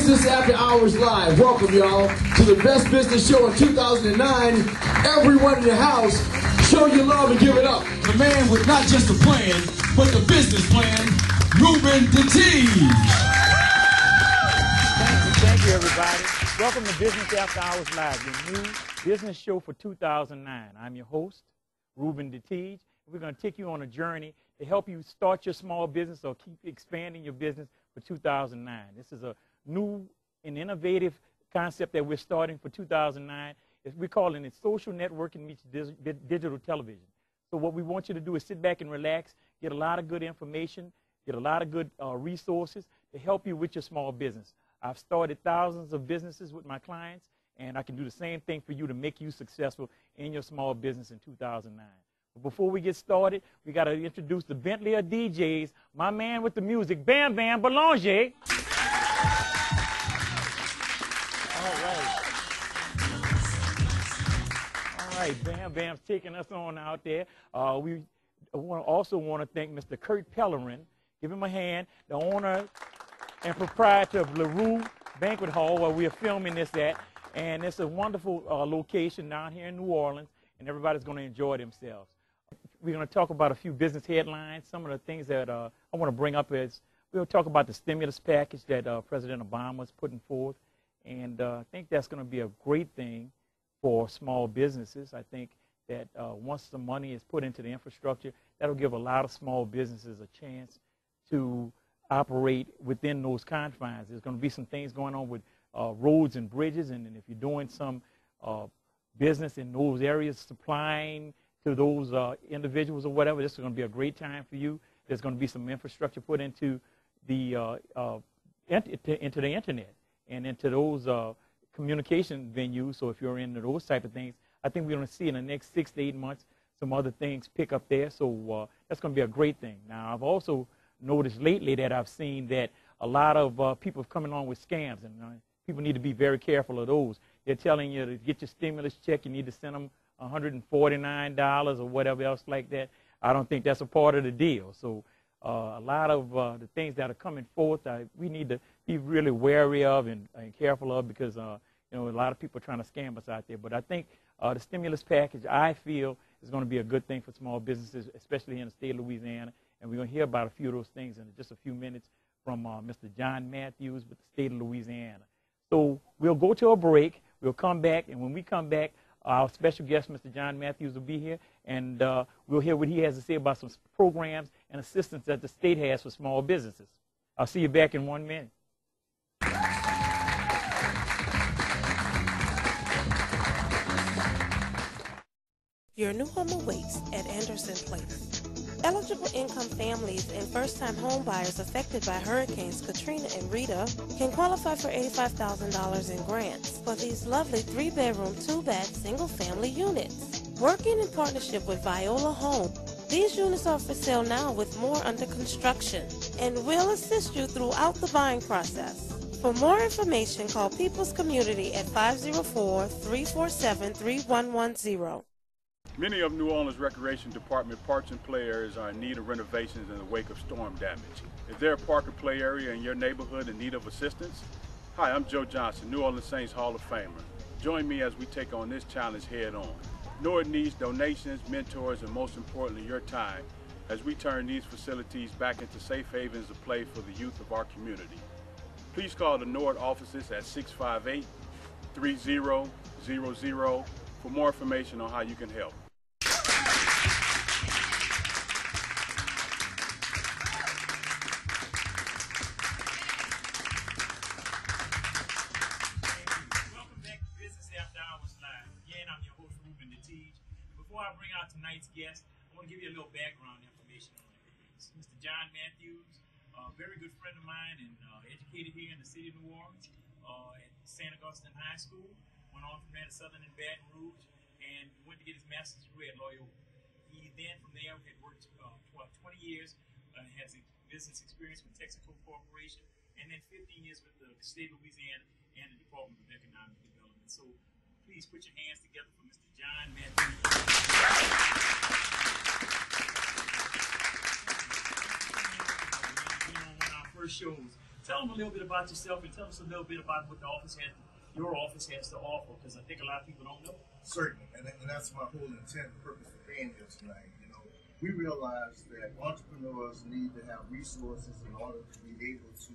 Business After Hours Live. Welcome, y'all, to the best business show in 2009. Everyone in the house, show your love and give it up. The man with not just a plan, but the business plan, Reuben DeTiege. Thank you, everybody. Welcome to Business After Hours Live, your new business show for 2009. I'm your host, Reuben DeTiege. We're going to take you on a journey to help you start your small business or keep expanding your business for 2009. This is a new and innovative concept that we're starting for 2009. We're calling it social networking meets digital television. So what we want you to do is sit back and relax, get a lot of good information, get a lot of good resources to help you with your small business. I've started thousands of businesses with my clients, and I can do the same thing for you to make you successful in your small business in 2009. But before we get started, we got to introduce the Bentley of DJs, my man with the music, Bam Bam Boulanger. All right, Bam Bam's taking us on out there. We also want to thank Mr. Kurt Pellerin. Give him a hand, the owner and proprietor of LaRue Banquet Hall, where we are filming this at. And it's a wonderful location down here in New Orleans, and everybody's going to enjoy themselves. We're going to talk about a few business headlines. Some of the things that I want to bring up is we'll talk about the stimulus package that President Obama is putting forth. And I think that's going to be a great thing for small businesses. I think that once the money is put into the infrastructure, that'll give a lot of small businesses a chance to operate within those confines. There's going to be some things going on with roads and bridges, and if you're doing some business in those areas, supplying to those individuals or whatever, this is going to be a great time for you. There's going to be some infrastructure put into the internet and into those communication venues. So if you're into those type of things, I think we're going to see in the next 6 to 8 months some other things pick up there. So that's going to be a great thing. Now, I've also noticed lately that I've seen that a lot of people are coming on with scams, and people need to be very careful of those. They're telling you to get your stimulus check, you need to send them $149 or whatever else like that. I don't think that's a part of the deal. So a lot of the things that are coming forth, we need to be really wary of and careful of, because you know, a lot of people are trying to scam us out there. But I think the stimulus package, I feel, is going to be a good thing for small businesses, especially in the state of Louisiana. And we're going to hear about a few of those things in just a few minutes from Mr. John Matthews with the state of Louisiana. So we'll go to a break. We'll come back, and when we come back, our special guest, Mr. John Matthews, will be here, and we'll hear what he has to say about some programs and assistance that the state has for small businesses. I'll see you back in 1 minute. Your new home awaits at Anderson Place. Eligible income families and first-time home buyers affected by Hurricanes Katrina and Rita can qualify for $85,000 in grants for these lovely 3-bedroom, 2-bath, single-family units. Working in partnership with Viola Home, these units are for sale now with more under construction and will assist you throughout the buying process. For more information, call People's Community at 504-347-3110. Many of New Orleans Recreation Department parks and play areas are in need of renovations in the wake of storm damage. Is there a park or play area in your neighborhood in need of assistance? Hi, I'm Joe Johnson, New Orleans Saints Hall of Famer. Join me as we take on this challenge head on. NORD needs donations, mentors, and most importantly, your time, as we turn these facilities back into safe havens of play for the youth of our community. Please call the NORD offices at 658-3000 for more information on how you can help. Before I bring out tonight's guest, I want to give you a little background information on him. This is Mr. John Matthews, a very good friend of mine, and educated here in the city of New Orleans at St. Augustine High School. Went on from there to Southern and Baton Rouge, and went to get his master's degree at Loyola. He then, from there, had worked 20 years, has business experience with Texaco Corporation, and then 15 years with the state of Louisiana and the Department of Economic Development. So please put your hands together for Mr. John Matthews. Being on one of our first shows. Tell them a little bit about yourself and tell us a little bit about what your office has to offer, because I think a lot of people don't know. Certainly, and that's my whole intent and purpose for being here tonight. You know, we realize that entrepreneurs need to have resources in order to be able to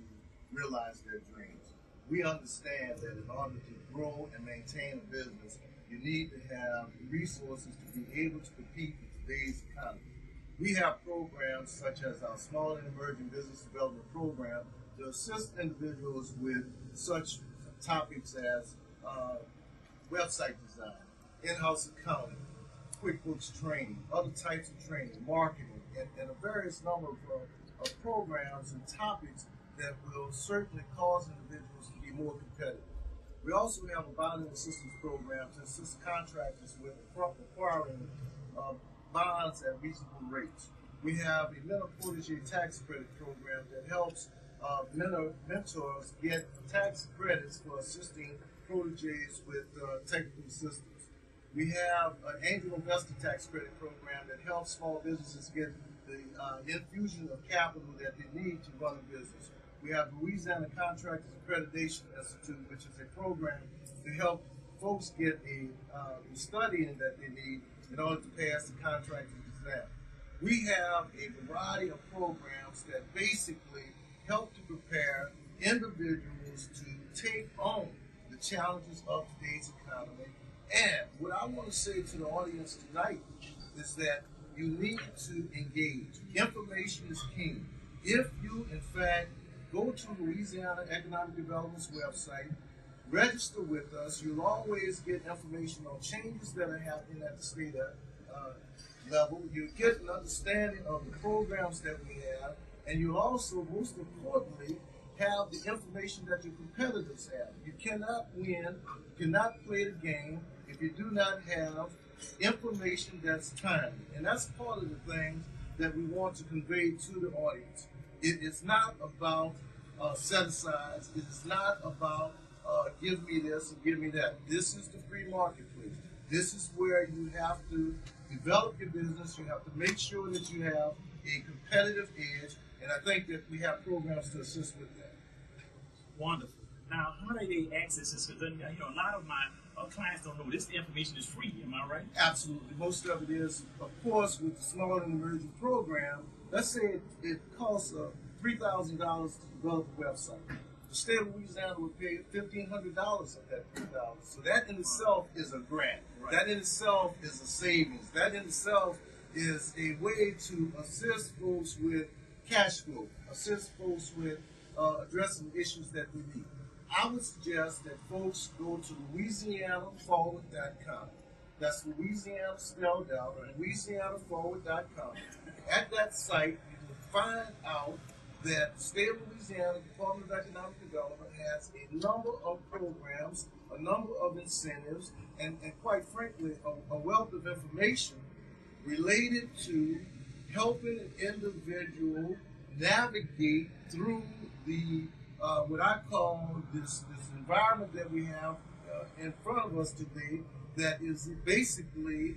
realize their dreams. We understand that in order to grow and maintain a business, you need to have resources to be able to compete in today's economy. We have programs such as our Small and Emerging Business Development Program to assist individuals with such topics as website design, in-house accounting, QuickBooks training, other types of training, marketing, and a various number of programs and topics that will certainly cause individuals to be more competitive. We also have a bonding assistance program to assist contractors with acquiring bonds at reasonable rates. We have a mentor protege tax credit program that helps mentors get tax credits for assisting proteges with technical assistance. We have an angel investor tax credit program that helps small businesses get the infusion of capital that they need to run a business. We have Louisiana Contractors Accreditation Institute, which is a program to help folks get the studying that they need in order to pass the contracting exam. We have a variety of programs that basically help to prepare individuals to take on the challenges of today's economy. And what I want to say to the audience tonight is that you need to engage. Information is king. If you, in fact, go to Louisiana Economic Development's website, register with us, you'll always get information on changes that are happening at the state level. You'll get an understanding of the programs that we have, and you'll also, most importantly, have the information that your competitors have. You cannot win, you cannot play the game if you do not have information that's timely. And that's part of the things that we want to convey to the audience. It is not about set-asides. It is not about give me this and give me that. This is the free marketplace. This is where you have to develop your business. You have to make sure that you have a competitive edge, and I think that we have programs to assist with that. Wonderful. Now, how do they access this? Because a lot of my clients don't know this. The information is free. Am I right? Absolutely. Most of it is. Of course, with the Small and Emerging program, let's say it costs $3,000 to develop a website. The state of Louisiana would pay $1,500 of that $3,000. So that in itself is a grant. Right. That in itself is a savings. That in itself is a way to assist folks with cash flow, assist folks with addressing issues that we need. I would suggest that folks go to LouisianaForward.com. That's Louisiana spelled out, LouisianaForward.com. At that site, you can find out that the state of Louisiana Department of Economic Development has a number of programs, a number of incentives, and quite frankly, a wealth of information related to helping an individual navigate through the what I call this environment that we have in front of us today, that is basically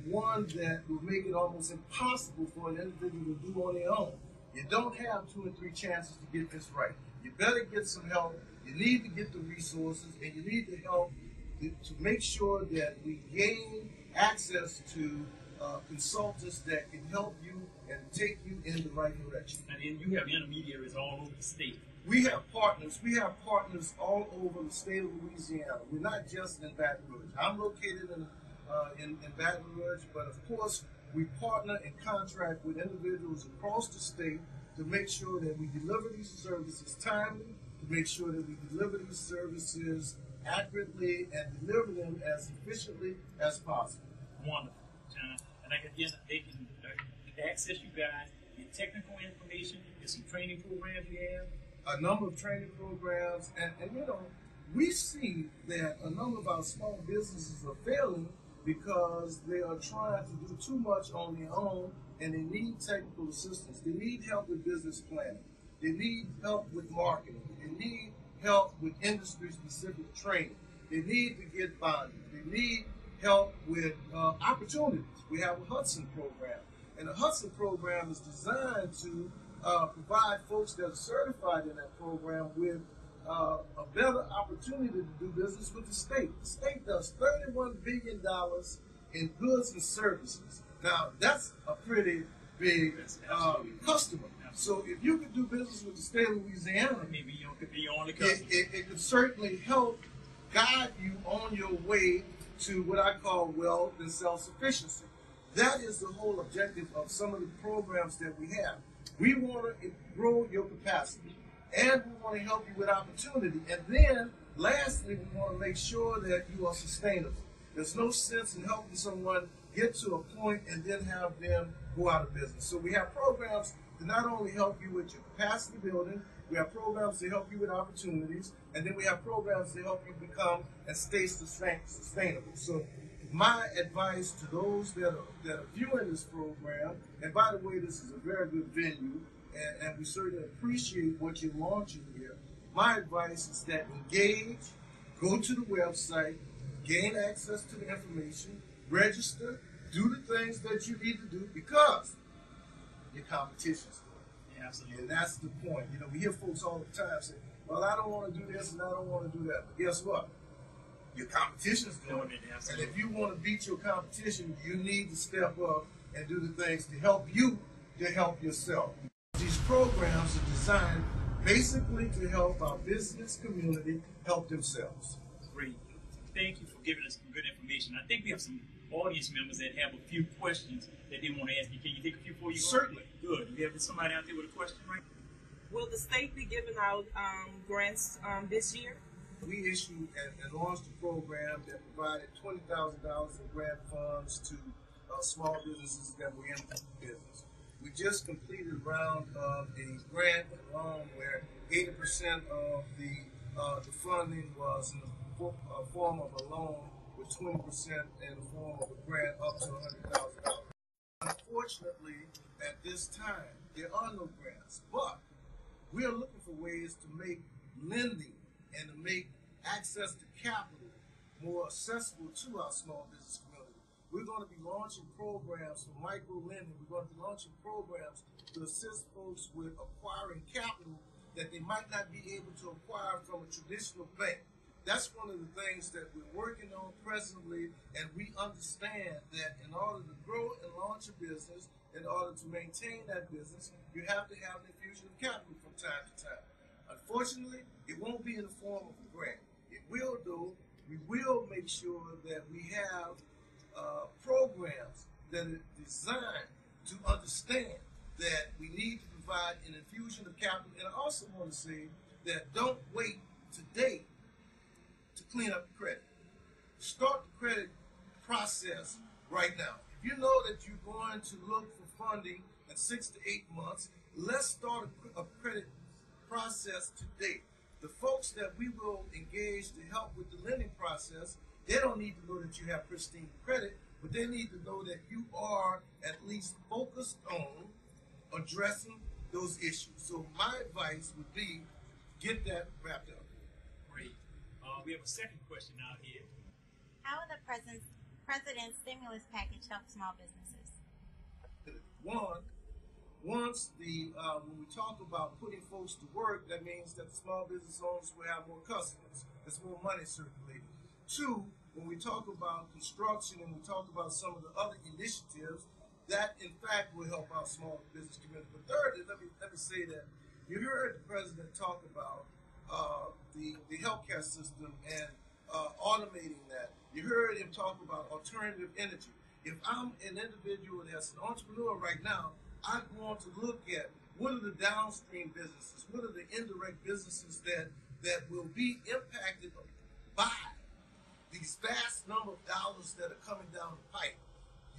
one that will make it almost impossible for an individual to do on their own. You don't have 2 or 3 chances to get this right. You better get some help. You need to get the resources, and you need to help to make sure that we gain access to consultants that can help you and take you in the right direction. And then you have intermediaries all over the state. We have partners. We have partners all over the state of Louisiana. We're not just in Baton Rouge. I'm located in Baton Rouge, but of course we partner and contract with individuals across the state to make sure that we deliver these services timely, to make sure that we deliver these services accurately, and deliver them as efficiently as possible. Wonderful, John. And they can access you guys, get technical information, get some training programs you have. A number of training programs, and we see that a number of our small businesses are failing because they are trying to do too much on their own, and they need technical assistance. They need help with business planning. They need help with marketing. They need help with industry-specific training. They need to get bonded. They need help with opportunities. We have a Hudson program, and the Hudson program is designed to provide folks that are certified in that program with a better opportunity to do business with the state. The state does $31 billion in goods and services. Now, that's a pretty big customer. So if you could do business with the state of Louisiana, maybe you could be your only customer. It could certainly help guide you on your way to what I call wealth and self-sufficiency. That is the whole objective of some of the programs that we have. We want to grow your capacity, and we want to help you with opportunity. And then, lastly, we want to make sure that you are sustainable. There's no sense in helping someone get to a point and then have them go out of business. So we have programs to not only help you with your capacity building, we have programs to help you with opportunities, and then we have programs to help you become and stay sustainable. So my advice to those that are viewing this program, and by the way, this is a very good venue, and we certainly appreciate what you're launching here. My advice is that engage, go to the website, gain access to the information, register, do the things that you need to do because your competition's doing. Yeah, absolutely. And that's the point. You know, we hear folks all the time say, well, I don't want to do this and I don't want to do that. But guess what? Your competition's doing it. And if you want to beat your competition, you need to step up and do the things to help you to help yourself. These programs are designed basically to help our business community help themselves. Great. Thank you for giving us some good information. I think we have some audience members that have a few questions that they want to ask you. Can you take a few for you? Certainly. Good. You have somebody out there with a question, right? Will the state be giving out grants this year? We issued and launched a program that provided $20,000 in grant funds to small businesses that were in business. We just completed a round of a grant and loan where 80% of the funding was in the form of a loan, with 20% in the form of a grant up to $100,000. Unfortunately, at this time, there are no grants, but we are looking for ways to make lending and to make access to capital more accessible to our small business community. We're going to be launching programs for micro lending. We're going to be launching programs to assist folks with acquiring capital that they might not be able to acquire from a traditional bank. That's one of the things that we're working on presently, and we understand that in order to grow and launch a business, in order to maintain that business, you have to have an infusion of capital from time to time. Unfortunately, it won't be in the form of a grant. It will, though, we will make sure that we have programs that are designed to understand that we need to provide an infusion of capital. And I also want to say that don't wait today to clean up the credit. Start the credit process right now. If you know that you're going to look for funding in 6 to 8 months, let's start a credit process today. The folks that we will engage to help with the lending process, they don't need to know that you have pristine credit, but they need to know that you are at least focused on addressing those issues. So my advice would be get that wrapped up. Great. We have a second question out here. How will the president's stimulus package help small businesses? One, once when we talk about putting folks to work, that means that the small business owners will have more customers. There's more money circulating. Two, when we talk about construction and we talk about some of the other initiatives, that in fact will help our small business community. But thirdly, let me say that you heard the president talk about the healthcare system and automating that. You heard him talk about alternative energy. If I'm an individual that's an entrepreneur right now, I want to look at what are the downstream businesses, what are the indirect businesses that will be impacted by these vast number of dollars that are coming down the pipe.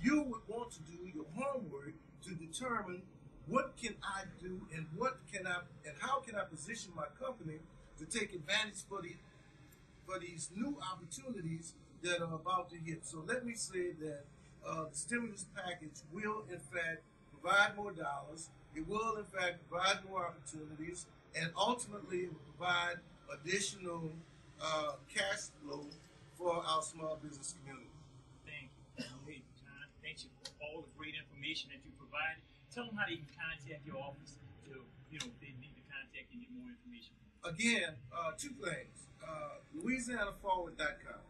You would want to do your homework to determine what can I do and how can I position my company to take advantage for these new opportunities that are about to hit. So let me say that the stimulus package will in fact provide more dollars. It will in fact provide more opportunities, and ultimately it will provide additional cash flow for our small business community. Thank you. Hey, John, thank you for all the great information that you provided. Tell them how they can contact your office to to, if they need to contact you and get more information? Again, two things. LouisianaForward.com.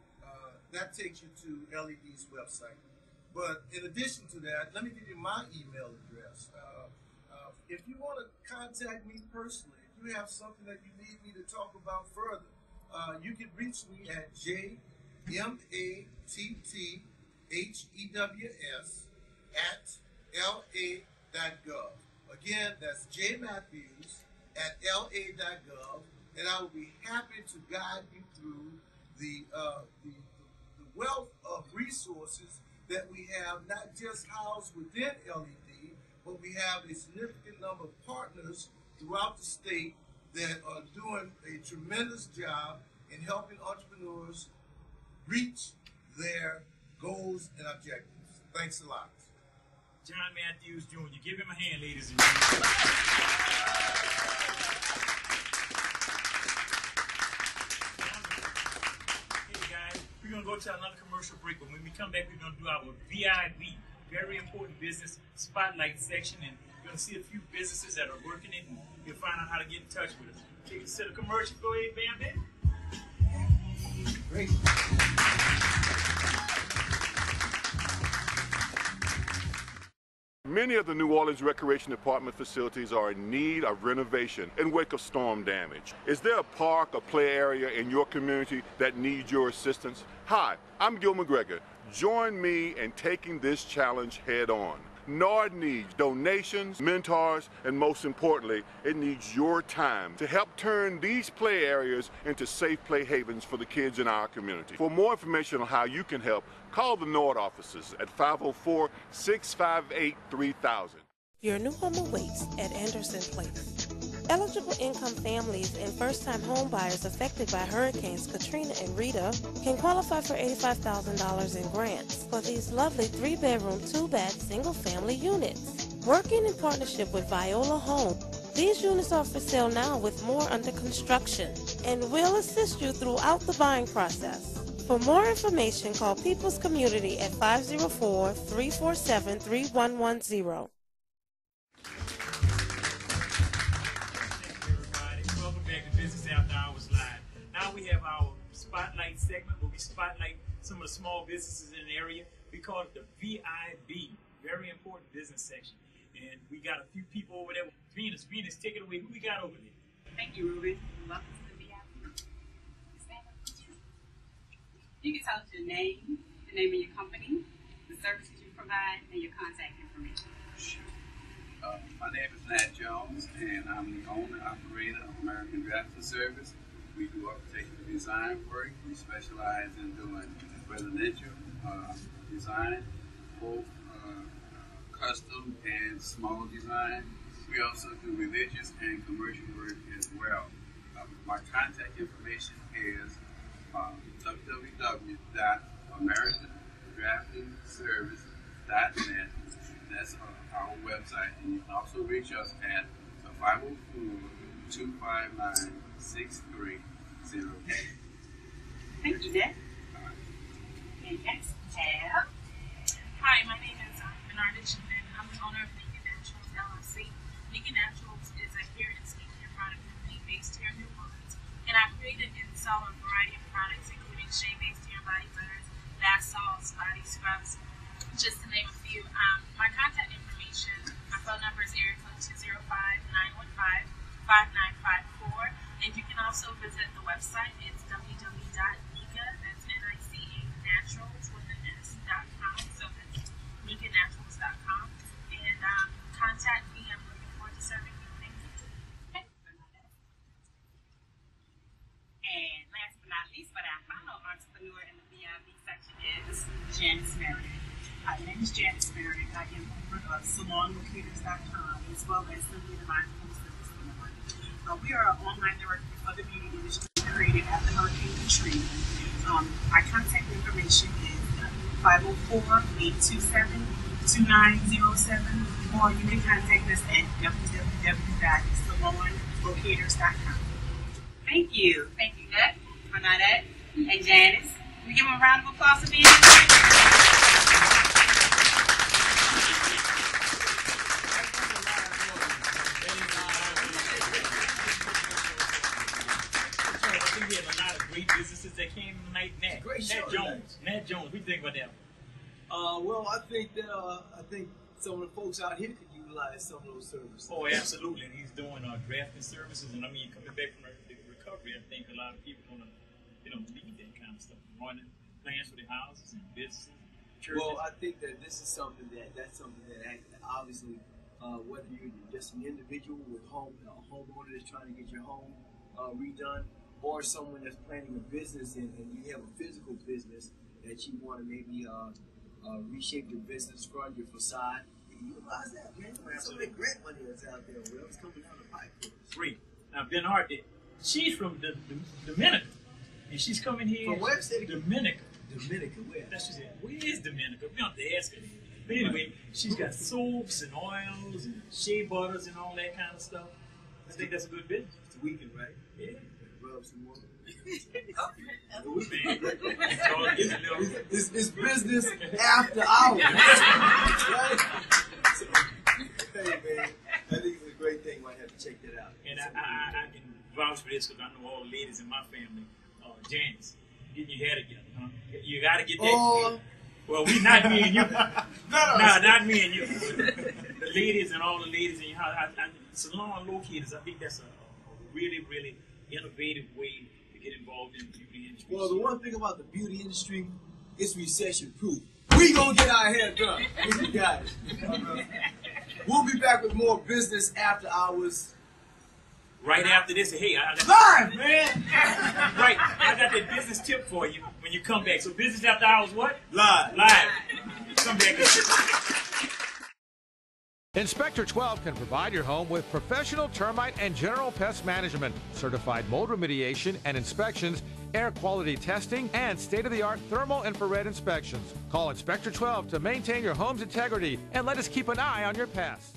That takes you to LED's website. But in addition to that, let me give you my email address. If you want to contact me personally, if you have something that you need me to talk about further, you can reach me at jmatthews@la.gov. Again, that's jmatthews@la.gov, and I will be happy to guide you through the wealth of resources that we have, not just housed within LED, but we have a significant number of partners throughout the state that are doing a tremendous job in helping entrepreneurs reach their goals and objectives. Thanks a lot. John Matthews Jr. Give him a hand, ladies and gentlemen. Hey guys, we're going to go to another commercial break, but when we come back, we're going to do our VIB, very important business spotlight section, and you're going to see a few businesses that are working it, and you'll find out how to get in touch with us. Take us to the commercial. Go ahead, Bam Bam. Great. Many of the New Orleans Recreation Department facilities are in need of renovation in wake of storm damage. Is there a park or play area in your community that needs your assistance? Hi, I'm Gil McGregor. Join me in taking this challenge head on. NORD needs donations, mentors, and most importantly, it needs your time to help turn these play areas into safe play havens for the kids in our community. For more information on how you can help, call the NORD offices at 504-658-3000. Your new home awaits at Anderson Place. Eligible income families and first-time home buyers affected by Hurricanes Katrina and Rita can qualify for $85,000 in grants for these lovely 3-bedroom, 2-bath, single-family units. Working in partnership with Viola Home, these units are for sale now with more under construction and will assist you throughout the buying process. For more information, call People's Community at 504-347-3110. Business After Hours Live. Now we have our spotlight segment where we spotlight some of the small businesses in the area. We call it the VIB, very important business section. And we got a few people over there. Venus, take it away. Who we got over there? Thank you, Reuben. Welcome to the VIB. You can tell us your name, the name of your company, the services you provide, and your contact information. Sure. My name is Nat Jones, and I'm the owner operator of American Drafting Service. We do architectural design work. We specialize in doing residential design, both custom and small design. We also do religious and commercial work as well. My contact information is www.americandraftingservice.net. That's our website, and you can also reach us at 504-259-6308. Thank you, Ned. And next, Tab. Hi, my name is Bernarda Chapin. I'm the owner of Naked Naturals LLC. Naked Naturals is a hair and skincare product company based here in New Orleans, and I created and sell a variety of products, including shea-based hair body butters, bath salts, body scrubs, just to name a few. My contact information, my phone number is area code 205-915-5954, and you can also visit the website. It's www.nika, that's N-I-C-A, naturals.com, so that's nikanaturals.com, and contact me. I'm looking forward to serving you. Thank you. And last but not least, but our final entrepreneur in the VIB section is Janice Meredith. My name is Janice Meredith. I am owner of SalonLocators.com as well as Simply Divine Home Service Network. We are an online directory for the beauty industry created after Hurricane Katrina. Our contact information is 504-827-2907, or you can contact us at www.salonlocators.com. Thank you. Thank you, Ned, Bernadette, and Janice. We give them a round of applause for being here. businesses that came tonight. Nat, Great show Nat Jones. Nat Jones. What do you think about that? Well, I think that some of the folks out here could utilize some of those services. Oh, absolutely. And he's doing drafting services, and I mean, coming back from the recovery, I think a lot of people want to, need that kind of stuff. Running plans for their houses and businesses, churches. Well, I think that this is something that's obviously, whether you're just an individual with a homeowner that's trying to get your home redone, or someone that's planning a business and you have a physical business that you want to maybe reshape your business, run your facade. Utilize that, man. So many grant money that's out there. Well, it's coming down the pipe for us. Great. Now, Bernard, she's from the Dominica, and she's coming here. From where? Dominica. Dominica, where? That's what she said. Where is Dominica? We don't have to ask her. But anyway, she's got soaps and oils and shea butters and all that kind of stuff. I think that's a good business. It's a weekend, right? Yeah. Rub some more. It's business after hours. Right? So, hey, man, I think it's a great thing. Might have to check that out. And I can vouch for this because I know all the ladies in my family. Janice, getting your hair together, huh? You got to get that. Well, not me and you. Not me and you. The ladies and all the ladies in your house. Salon locators, I think that's a really, really innovative way to get involved in the beauty industry. Well, the one thing about the beauty industry, it's recession proof. We gonna get our hair done. We got it. We'll be back with more business after hours. Right after this, hey, live, man. Right, I got that business tip for you when you come back. So business after hours, what? Live. Come back and sit. Inspector 12 can provide your home with professional termite and general pest management, certified mold remediation and inspections, air quality testing, and state-of-the-art thermal infrared inspections. Call Inspector 12 to maintain your home's integrity and let us keep an eye on your pests.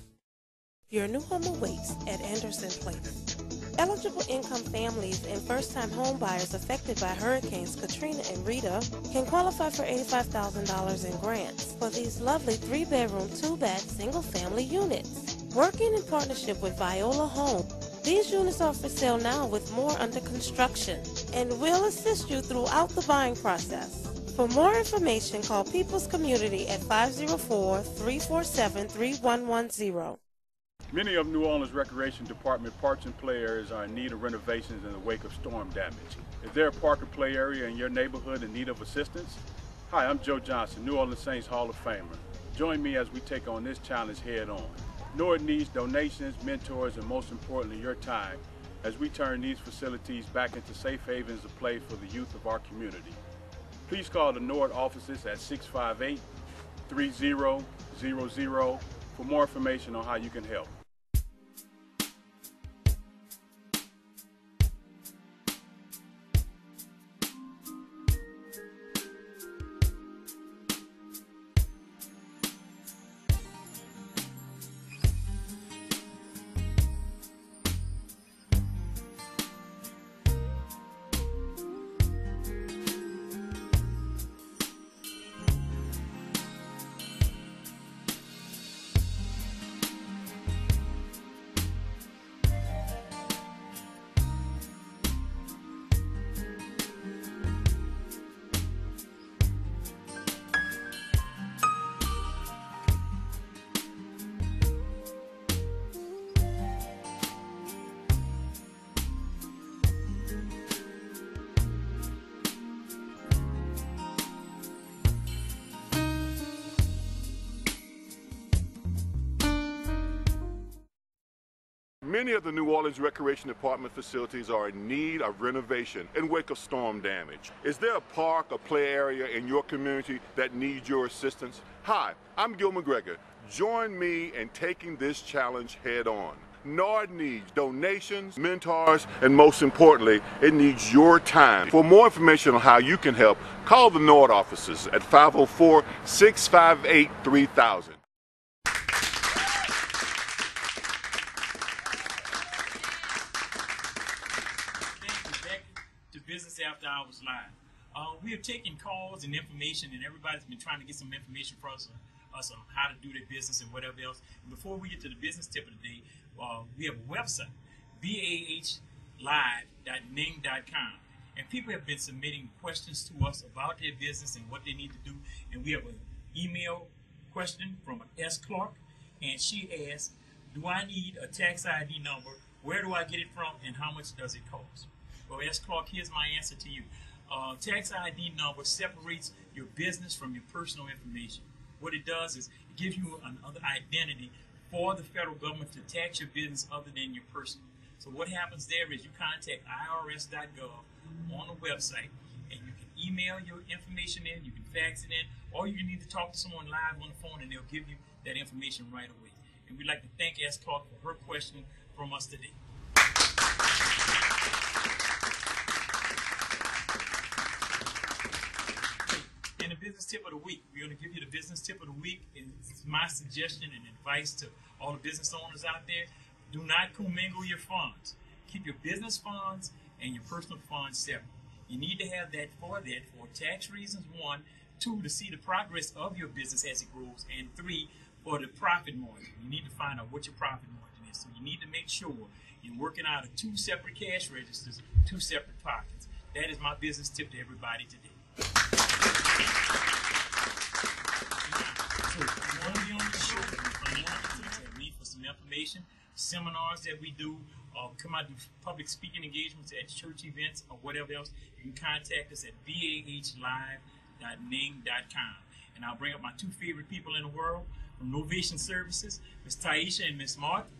Your new home awaits at Anderson Place. Eligible income families and first-time home buyers affected by Hurricanes Katrina and Rita can qualify for $85,000 in grants for these lovely 3-bedroom, 2-bath, single-family units. Working in partnership with Viola Home, these units are for sale now with more under construction and will assist you throughout the buying process. For more information, call People's Community at 504-347-3110. Many of New Orleans Recreation Department parks and play areas are in need of renovations in the wake of storm damage. Is there a park or play area in your neighborhood in need of assistance? Hi, I'm Joe Johnson, New Orleans Saints Hall of Famer. Join me as we take on this challenge head on. NORD needs donations, mentors, and most importantly, your time as we turn these facilities back into safe havens of play for the youth of our community. Please call the NORD offices at 658-3000 for more information on how you can help. Many of the New Orleans Recreation Department facilities are in need of renovation in wake of storm damage. Is there a park or play area in your community that needs your assistance? Hi, I'm Gil McGregor. Join me in taking this challenge head on. NORD needs donations, mentors, and most importantly, it needs your time. For more information on how you can help, call the NORD offices at 504-658-3000. Business After Hours Live. We have taken calls and information, and everybody's been trying to get some information for us on how to do their business and whatever else. And before we get to the business tip of the day, we have a website, bahlive.ning.com. And people have been submitting questions to us about their business and what they need to do. And we have an email question from S. Clark, and she asks, do I need a tax ID number? Where do I get it from, and how much does it cost? Well, S. Clark, here's my answer to you. Tax ID number separates your business from your personal information. What it does is it gives you another identity for the federal government to tax your business other than your personal. So what happens there is you contact irs.gov on the website, and you can email your information in, you can fax it in, or you can either talk to someone live on the phone and they'll give you that information right away. And we'd like to thank S. Clark for her question from us today. And the business tip of the week, we're going to give you the business tip of the week. And it's my suggestion and advice to all the business owners out there. Do not commingle your funds. Keep your business funds and your personal funds separate. You need to have that for tax reasons, 1, 2, to see the progress of your business as it grows, and 3, for the profit margin. You need to find out what your profit margin is. So you need to make sure you're working out of 2 separate cash registers, 2 separate pockets. That is my business tip to everybody today. So if you want to be on the show, if you want to meet for some information, seminars that we do, come out and do public speaking engagements at church events or whatever else, you can contact us at bahlive.ning.com. And I'll bring up my 2 favorite people in the world from Novation Services, Ms. Taisha and Ms. Martha.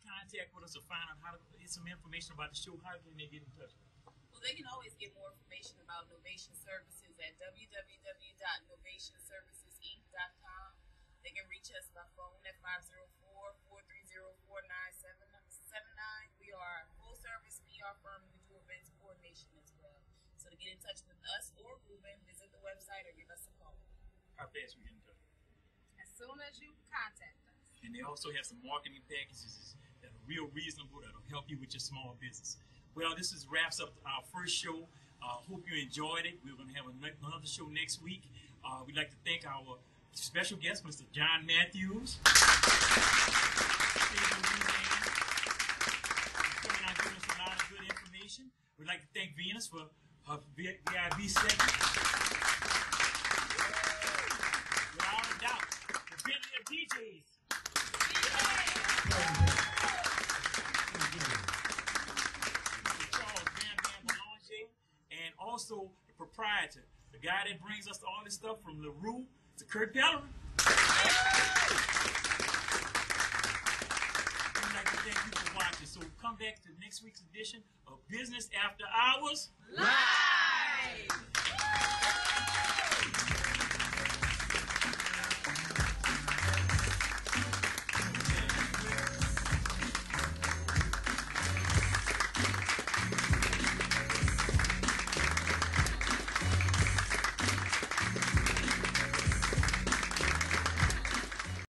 Contact with us or find out how to get some information about the show. How can they get in touch? Well, they can always get more information about Novation Services at www.novationservicesinc.com. They can reach us by phone at 504-430-4979. We are a full service PR firm. We do events coordination as well. So to get in touch with us or Reuben, visit the website or give us a call. How fast we get in touch? As soon as you contact us. And they also have some marketing packages that are real reasonable, that'll help you with your small business. Well, this wraps up our first show. Hope you enjoyed it. We're going to have another show next week. We'd like to thank our special guest, Mr. John Matthews. Coming out giving us a lot of good information. We'd like to thank Venus for her VIB segment. Without a doubt, the Reuben DeTiege. And also the proprietor, the guy that brings us all this stuff from LaRue to Kurt Pellerin. I'd like to thank you for watching. So come back to next week's edition of Business After Hours Live.